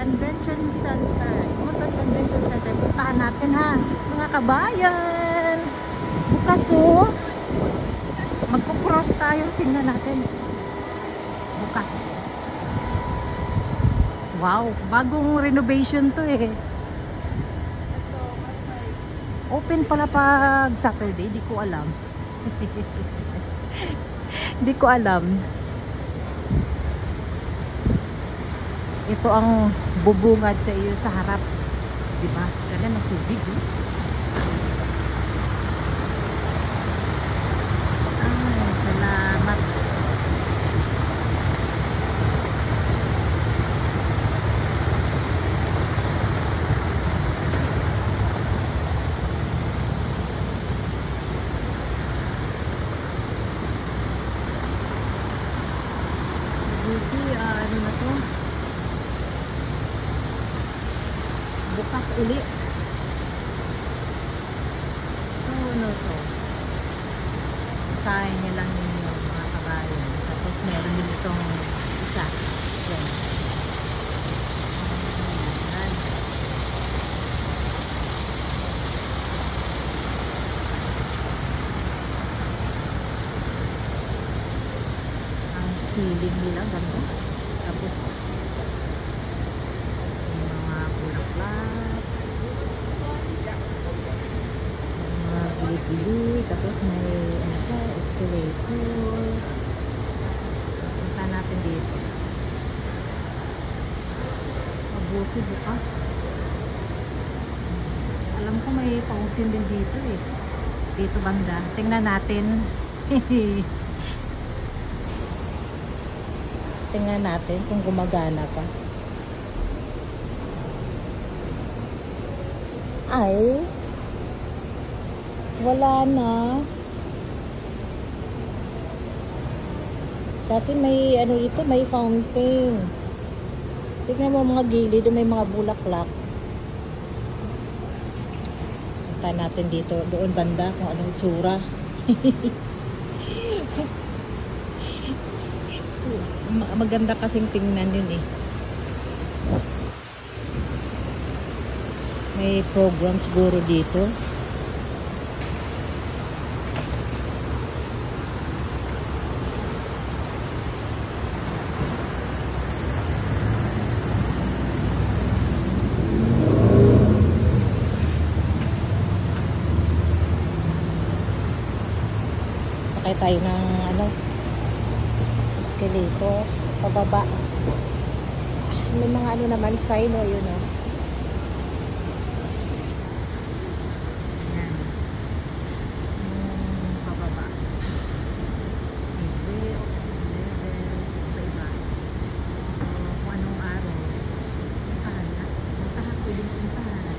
Convention Center. Edmonton Convention Center. Puntahan natin ha, mga kabayan. Bukas oh. Magko-cross tayo. Tingnan natin. Bukas. Wow, bagong renovation to eh. Open pala pag Saturday, di ko alam. Di ko alam. Ito ang bubungad sa iyo sa harap. Diba? Ganda ng tubig eh. Ay, salamat. Ano na to? Bukas uli. So, ano to? Sahin niya lang ninyo mga kabayan. Tapos meron din itong isa. Yan. Yan. Ang ceiling nila ganda. Tapos may mga bulaklak, mga gili-gili, tapos may ano siya, escalator. Punta natin dito. Mabuti bukas. Alam ko may fountain din dito eh. Dito banda. Tingnan natin. Tingnan natin kung gumagana pa. Ay, wala na. Dati may ano dito, may fountain. Tingnan mo mga gilid, may mga bulaklak. Punta natin dito, doon banda kung anong tsura. Maganda kasing tingnan yun eh. May program siguro dito. Sakay tayo ng ano, escalator pababa. May mga ano naman sign o yun o. Yan. Pababa. Libre, oxygen level, iba-iba. So, kung anong araw, puntahan na. Puntahan, pwedeng puntahan.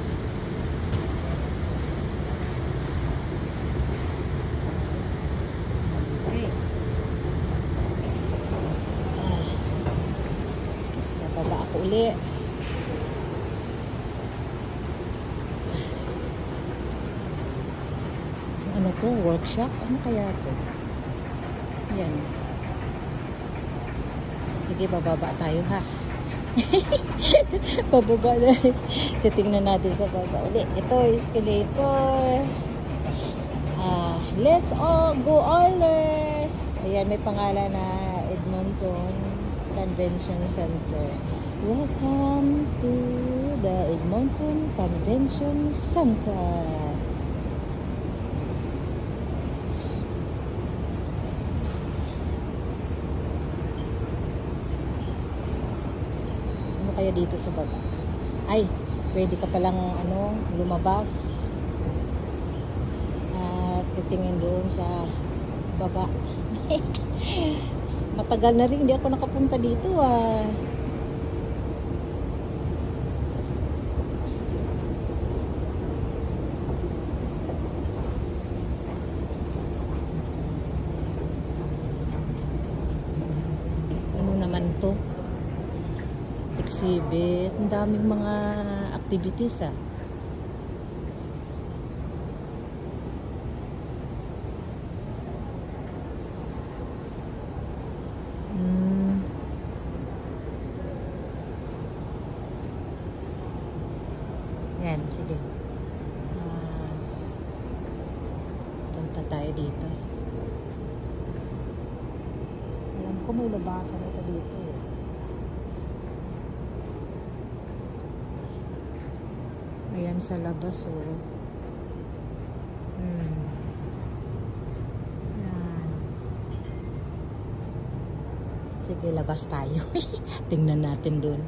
Okay. Baba ako uli. Ano to? Workshop? Ano kaya to? Yan. Sige, bababa tayo ha. Pababa na. Titingnan natin sa baba uli. Ito, escalator. Let's all go Oilers! Ayan, may pangalan na Edmonton Convention Center. Welcome to the Edmonton Convention Center. Ano kaya dito sa baba? Ay, pwede ka palang ano, lumabas at titingin doon sa baba. Matagal na rin, hindi ako nakapunta dito ah. Ano naman to? Exhibit. Ang daming mga activities ah. Yan, sige. Punta tayo dito. Alam ko may labasan ito dito eh. Ayan sa labas oh. Yan. Sige, labas tayo. Tingnan natin dun.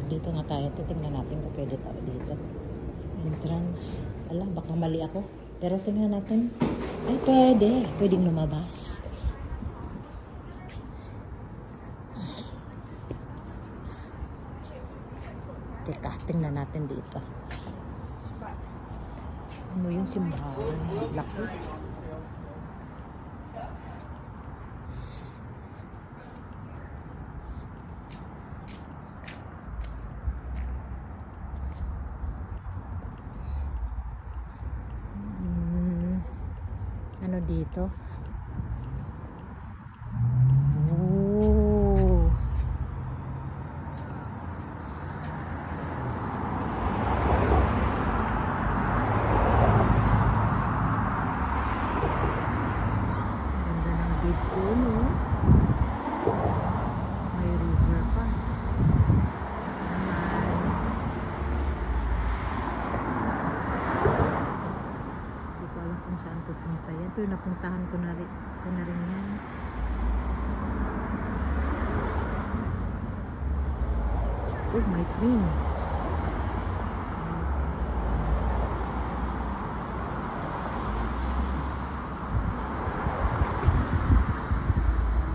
Dito nga tayo. Tingnan natin kung pwede tayo dito. Entrance. Alam, baka mali ako. Pero tingnan natin. Ay, pwede. Pwedeng lumabas. Teka, tingnan natin dito. Ano yung simbahan? Laki. Ano dito? Oh. Ganda ng beach doon, oh. May river pa. Hindi ko alam kung saan pupunta yan. Pero napuntahan ko na rin yan. Oh, may train.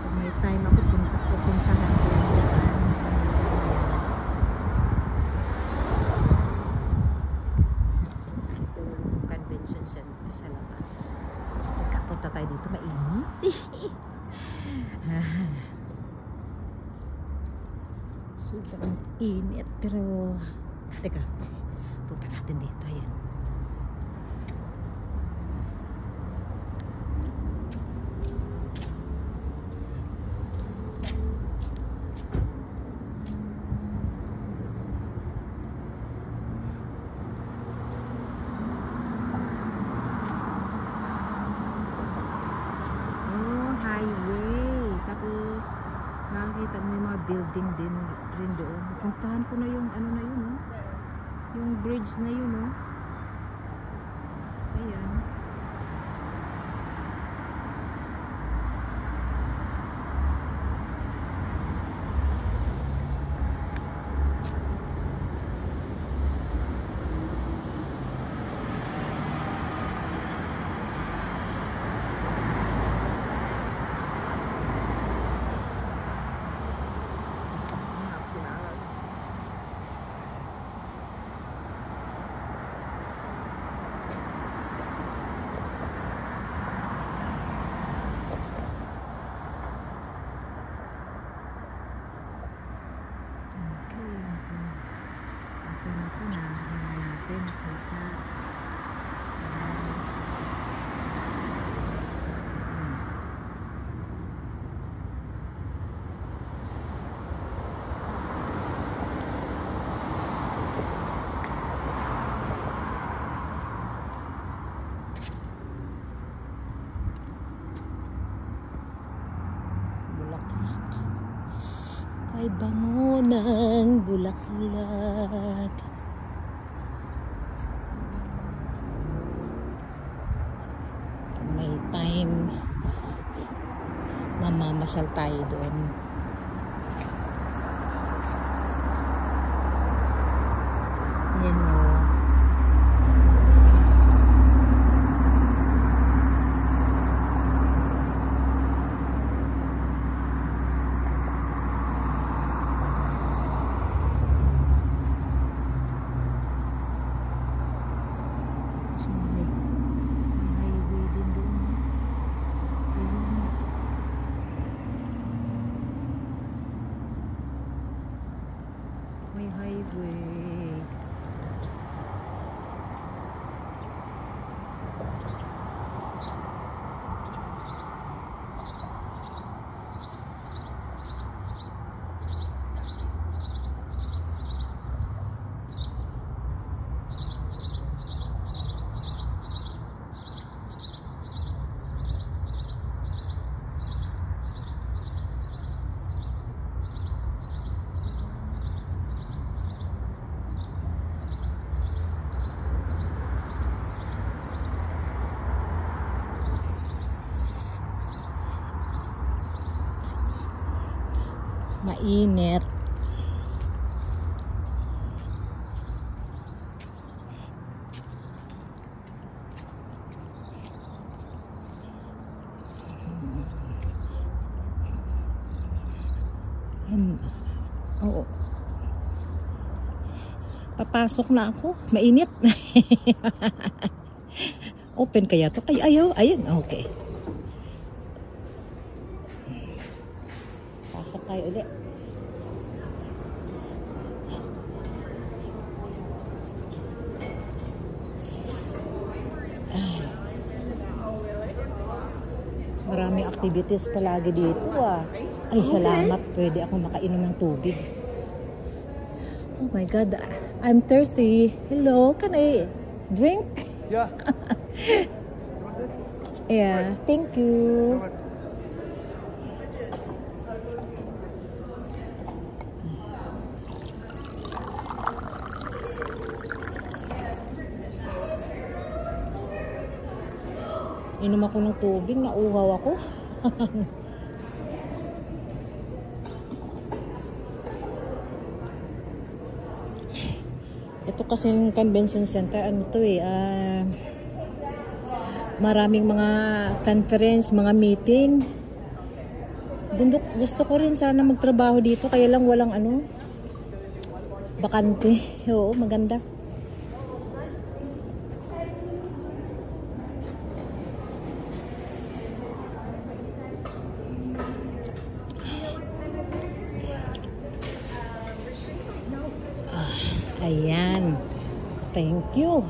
Pag may time ako, pupuntahan ko yan dyan. Ito yung convention center sa labas. Punta tayo dito, mainit. Sobrang init, pero teka, punta natin dito. Ayan. Highway. Tapos nakakita mo yung mga building din rin doon. Napuntahan ko na yung ano na yun, oh. Yung bridge na yun, oh. Ayan. Ay, bango ng bulaklak. May time, mamamasyal tayo doon. Yan o. may highway. Mainit. Oo. Papasok na ako. Mainit. Open kaya to? Ay, ayaw. Ayun. Okay. Pasok tayo ulit. Maraming activities palagi dito ah. Ay, salamat. Pwede ako makainom ng tubig. Oh my God. I'm thirsty. Hello. Can I drink? Yeah. Yeah. Thank you. Inom ako ng tubig, nauhaw ako. Ito kasi yung convention center, ano to eh, maraming mga conference, mga meeting. Gusto ko rin sana magtrabaho dito, kaya lang walang ano, bakante. Oo, maganda. Ayan. Thank you.